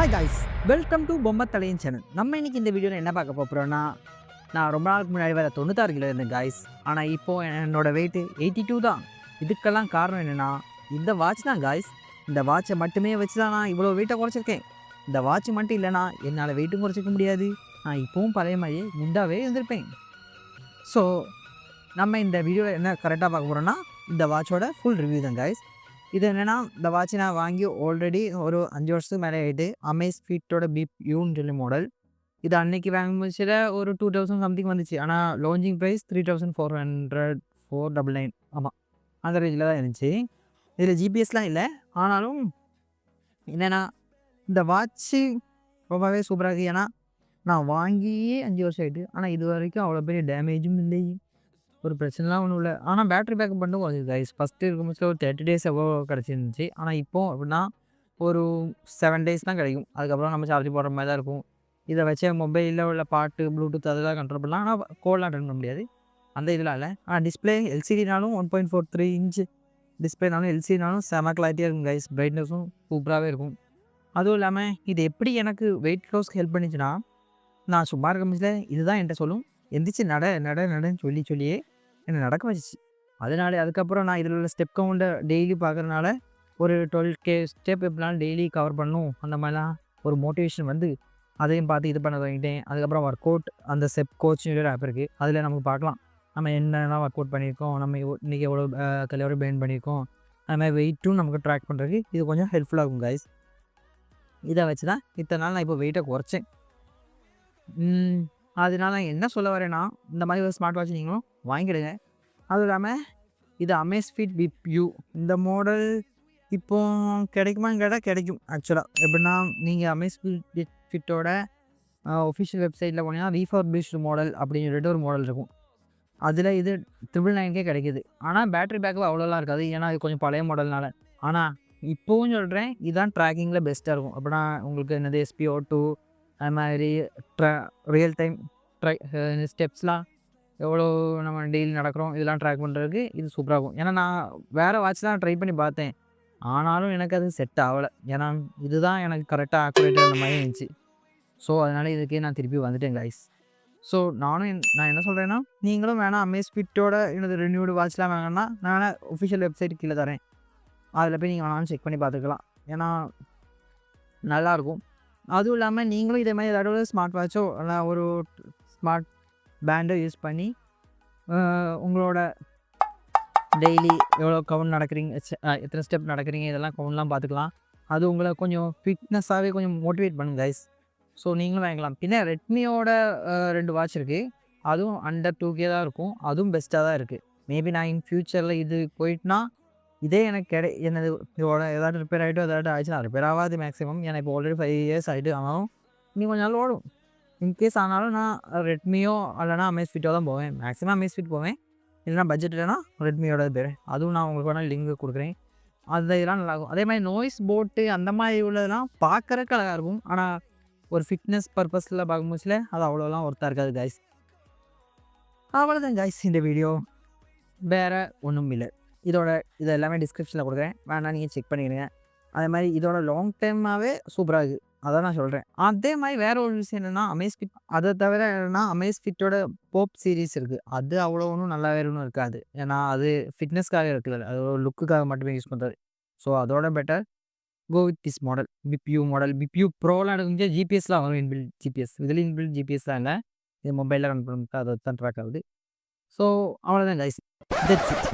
Hi guys, welcome to பொம்மை தலையின் channel. நம்ம இன்னைக்கு இந்த வீடியோவில் என்ன பார்க்க போகிறோம்னா, நான் ரொம்ப நாளுக்கு முன்னாடி வேறு 96 கிலோ இருந்தேன் காய்ஸ். ஆனால் இப்போது என்னோடய வெயிட்டு 82 தான். இதுக்கெல்லாம் காரணம் என்னென்னா இந்த வாட்ச் தான் காய்ஸ். இந்த வாட்சை மட்டுமே வச்சு தான் நான் இவ்வளோ வெயிட்டை குறைச்சிருக்கேன். இந்த வாட்ச் மட்டும் இல்லைனா என்னால் வெயிட்டும் குறைச்சிக்க முடியாது. நான் இப்போவும் பழைய மாதிரியே குண்டாகவே இருந்திருப்பேன். ஸோ நம்ம இந்த வீடியோவில் என்ன கரெக்டாக பார்க்க போகிறோன்னா, இந்த வாட்சோட ஃபுல் ரிவ்யூ தான் காய்ஸ். இது என்னென்னா, இந்த வாட்ச் நான் வாங்கி ஆல்ரெடி ஒரு 5 வருஷத்துக்கு மேலே ஆகிட்டு. அமேஸ்ஃபிட்டோட பிப்யூன்னு சொல்லி மாடல். இது அன்னைக்கு வாங்கும்போது ஒரு 2000 சம்திங் வந்துச்சு. ஆனால் லான்ச்சிங் ப்ரைஸ் 3400 499 ஆமாம், அந்த ரேஞ்சில் தான் இருந்துச்சு. இதில் ஜிபிஎஸ்லாம் இல்லை. ஆனாலும் என்னென்னா, இந்த வாட்ச்சு ரொம்பவே சூப்பராக இருக்குது. ஏன்னா நான் வாங்கியே 5 வருஷம் ஆகிட்டு. ஆனால் இது வரைக்கும் அவ்வளோ பெரிய டேமேஜும் இல்லை, ஒரு பிரச்சனைலாம் ஒன்றும் இல்லை. ஆனால் பேட்டரி பேக்கப் மட்டும் குறைஞ்சிது கைஸ். ஃபஸ்ட்டு இருக்கும்போது ஒரு 30 டேஸ் எவ்வளோ கிடச்சிருந்துச்சு. ஆனால் இப்போது அப்படின்னா ஒரு 7 டேஸ் தான் கிடைக்கும். அதுக்கப்புறம் நம்ம சார்ஜ் போடுற மாதிரி தான் இருக்கும். இதை வச்சு மொபைலில் உள்ள பாட்டு, ப்ளூடூத் அதெல்லாம் கண்ட்ரோல் பண்ணலாம். ஆனால் கோல்லாம் அட்டன் பண்ண முடியாது, அந்த இதெல்லாம் இல்லை. ஆனால் டிஸ்பிளே எல்சிடினாலும் 1.43 இன்ச் டிஸ்பிளேனாலும் எல்சிடினாலும் செம கிளாரிட்டியாக இருக்கும் கைஸ். பிரைட்னஸும் சூப்பராகவே இருக்கும். அதுவும் இல்லாமல் இது எப்படி எனக்கு வெயிட் லாஸ்க்கு ஹெல்ப் பண்ணிச்சுன்னா, நான் சும்மா இருக்க முடியல இதுதான் என்கிட்ட சொல்லும், எந்திரிச்சு நடன்னு சொல்லியே என்னை நடக்க வச்சிச்சு. அதனால அதுக்கப்புறம் நான் இதில் உள்ள ஸ்டெப் கவுண்டை டெய்லி பார்க்குறதுனால ஒரு 12K ஸ்டெப் எப்படினாலும் டெய்லி கவர் பண்ணணும், அந்த மாதிரிலாம் ஒரு மோட்டிவேஷன் வந்து அதையும் பார்த்து இது பண்ண தொடங்கிட்டேன். அதுக்கப்புறம் ஒர்க் அவுட், அந்த ஸ்டெப் கோச்சிங் ஆப் இருக்குது. அதில் நமக்கு பார்க்கலாம் நம்ம என்னெல்லாம் ஒர்க் அவுட் பண்ணியிருக்கோம், நம்ம இன்றைக்கி எவ்வளோ கலோரி பர்ன் பண்ணியிருக்கோம், அது மாதிரி வெயிட்டும் நமக்கு ட்ராக் பண்ணுறதுக்கு இது கொஞ்சம் ஹெல்ப்ஃபுல்லாக இருக்கும் கைஸ். இதை வச்சு தான் இத்தனை நாள் நான் இப்போ வெயிட்டை குறைச்சேன். அதனால நான் என்ன சொல்ல வரேன்னா, இந்த மாதிரி ஒரு ஸ்மார்ட் வாட்ச் நீங்களும் வாங்கிடுங்க. அதுவும் இல்லாமல் இது அமேஸ்ஃபிட் பிப்யூ இந்த மாடல் இப்போ கிடைக்குமான்னு கேட்டால் கிடைக்கும். ஆக்சுவலாக எப்படின்னா, நீங்கள் அமேஸ்ஃபிட்டோட ஒஃபிஷியல் வெப்சைட்டில் போனீங்கன்னா ரீஃபர்பிஷ்டு மாடல் அப்படின்னு சொல்லிட்டு ஒரு மாடல் இருக்கும். அதில் இது 999 கிடைக்கிது. ஆனால் பேட்டரி பேக்கப் அவ்வளோலாம் இருக்காது, ஏன்னா இது கொஞ்சம் பழைய மாடல்னால. ஆனால் இப்போவும் சொல்கிறேன், இதுதான் ட்ராக்கிங்கில் பெஸ்ட்டாக இருக்கும். அப்படின்னா உங்களுக்கு என்னது SpO2 அது மாதிரி ரியல் டைம் ஸ்டெப்ஸ்லாம் எவ்வளோ நம்ம டெய்லி நடக்கிறோம் இதெல்லாம் ட்ராக் பண்ணுறதுக்கு இது சூப்பராக இருக்கும். ஏன்னா நான் வேறு வாட்ச் தான் ட்ரை பண்ணி பார்த்தேன், ஆனாலும் எனக்கு அது செட் ஆகலை. ஏன்னா இதுதான் எனக்கு கரெக்டாக ஆக்குரேட்டாக அந்த மாதிரி இருந்துச்சு. ஸோ அதனால் இதுக்கே நான் திருப்பி வந்துட்டேன் கைஸ். ஸோ நான் என்ன சொல்கிறேன்னா, நீங்களும் வேணால் அமேஸ்ஃபிட்டோட என்னது ரினியூடு வாட்ச்லாம் வாங்கினா நான் வேணால் ஒஃபிஷியல் வெப்சைட் கீழே தரேன், அதில் போய் நீங்கள் வேணாலும் செக் பண்ணி பார்த்துக்கலாம். ஏன்னா நல்லாயிருக்கும். அதுவும் இல்லாமல் நீங்களும் இதே மாதிரி ஏதாவது ஒரு ஸ்மார்ட் வாட்சோ இல்லை ஒரு ஸ்மார்ட் பேண்டோ யூஸ் பண்ணி உங்களோட டெய்லி எவ்வளோ கவுண்ட் நடக்கிறீங்க, எத்தனை ஸ்டெப் நடக்கிறீங்க, இதெல்லாம் கவுண்ட்லாம் பார்த்துக்கலாம். அது உங்களை கொஞ்சம் ஃபிட்னஸாகவே கொஞ்சம் மோட்டிவேட் பண்ணுங்க கைஸ். ஸோ நீங்களும் வாங்கிக்கலாம். பின்ன ரெட்மியோட 2 வாட்ச் இருக்குது. அதுவும் அண்டர் 2K தான் இருக்கும். அதுவும் பெஸ்ட்டாக தான் இருக்குது. மேபி நான் இன் ஃப்யூச்சரில் இது போயிட்டுனா இதே எனக்கு என்னது இதோட ஏதாவது ரிப்பேர் ஆகிட்டோ ஏதாவது ஆயிடுச்சுன்னா, ரிப்பேர் ஆகாது மேக்ஸிமம். ஏன்னா இப்போ ஆல்ரெடி 5 இயர்ஸ் ஆகிட்டு. ஆனாலும் இன்னும் கொஞ்சம் நாள் ஓடும். இன்கேஸ் ஆனாலும் நான் ரெட்மியோ இல்லைனா அமேஸ்ஃபிட்டோ தான் போவேன். மேக்ஸிமம் அமேஸ்ஃபிட் போவேன். இல்லைனா பட்ஜெட் இல்லைனா ரெட்மியோட பேர். அதுவும் நான் உங்களுக்கு வேணால் லிங்க் கொடுக்குறேன். அது இதெல்லாம் நல்லாயிருக்கும். அதே மாதிரி நாய்ஸ் போட்டு அந்த மாதிரி உள்ளதெல்லாம் பார்க்குறக்கு அழகாக இருக்கும். ஆனால் ஒரு ஃபிட்னஸ் பர்பஸில் பார்க்கும்போதுல அது அவ்வளோலாம் ஒர்த்தாக இருக்காது கைஸ். அவ்வளோதான் கைஸ் இந்த வீடியோ, வேறு ஒன்றும் இல்லை. இது எல்லாமே டிஸ்கிரிப்ஷனில் கொடுக்குறேன், வேணால் நீங்கள் செக் பண்ணிக்கிறீங்க. அதே மாதிரி இதோட லாங் டைமாகவே சூப்பராக இருக்குது, அதான் நான் சொல்கிறேன். அதே மாதிரி வேறு ஒரு விஷயம் என்னென்னா, அமேஸ்ஃபிட் அதை தவிர என்னென்னா அமேஸ்ஃபிட்டோட போப் சீரீஸ் இருக்குது. அது அவ்வளோ ஒன்றும் நல்லா வேறும் இருக்காது. ஏன்னா அது ஃபிட்னஸ்க்காக இருக்குது, அது ஒரு லுக்குக்காக மட்டுமே யூஸ் பண்ணுறது. ஸோ அதோட better go with this model, பிப்யூ மாடல். பிப்யூ ப்ரோலாம் எடுக்க ஜிபிஎஸ்லாம் வரும், இன்பில்ட் ஜிபிஎஸ். இதில் இன்பில்ட் ஜிபிஎஸ் தான் இல்லை, இது மொபைலில் ரன் பண்ணுறது, அதை தான் ட்ராக் ஆகுது. ஸோ அவ்வளோதான் கைஸ், தட்ஸ் இட்.